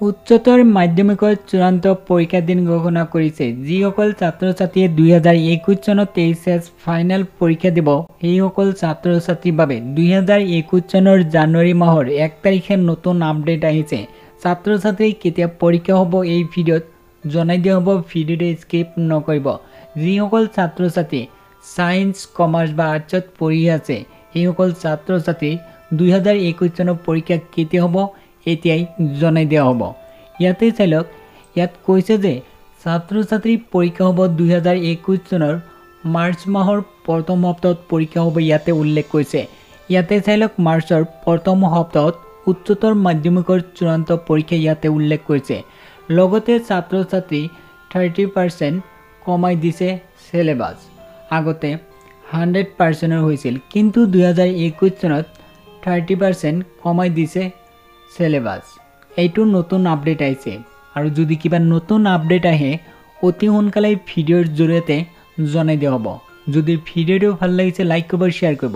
উচ্চতৰ মাধ্যমিকৰ চূড়ান্ত পৰীক্ষাৰ দিন ঘোষণা কৰিছে। যিসকল ছাত্ৰ ছাত্ৰীয়ে 2021 চনত এইচএছ ফাইনেল পৰীক্ষা দিব সেইসকল ছাত্ৰ ছাত্ৰীৰ বাবে 2021 চনৰ জানুৱাৰী মাহৰ 1 তাৰিখে নতুন আপডেট আহিছে। ছাত্ৰ ছাত্ৰী কেতিয়া পৰীক্ষা হ'ব এই ভিডিঅ'ত জনাই দিয়া হ'ব। ভিডিঅ'টো স্কিপ নকৰিব। যিসকল ছাত্ৰ ছাত্ৰী সায়েন্স কমাৰ্চ বা আৰ্টছত পঢ়ি আছে সেইসকল ছাত্ৰ ছাত্ৰী 2021 চনৰ পৰীক্ষা কেতিয়া হ'ব এতিয়াই জনাই দিয়া হ'ব। ইয়াতে চাই লওক, ইয়াত কৈছে যে ছাত্ৰ ছাত্ৰী পৰীক্ষা হ'ব 2021 চনৰ মাৰ্চ মাহৰ প্ৰথম সপ্তাহত পৰীক্ষা হ'ব, ইয়াতে উল্লেখ কৰিছে। ইয়াতে চাই লওক, মাৰ্চৰ প্ৰথম সপ্তাহত উচ্চতৰ মাধ্যমিকৰ চূড়ান্ত পৰীক্ষা ইয়াতে উল্লেখ কৰিছে। লগতে ছাত্ৰ ছাত্ৰী 30% কমাই দিছে সিলেবাস। আগতে 100% হৈছিল, কিন্তু 2021 চনত 30% কমাই দিছে সিলেবাস। এইটো নতুন আপডেট আহিছে আৰু যদি কিবা নতুন আপডেট আহে অতি সোনকালে ভিডিঅ'ৰ জৰিয়তে জনাই দিয়া হ'ব। যদি ভিডিঅ'টো ভাল লাগিছে লাইক কৰিব, শ্বেয়াৰ কৰিব।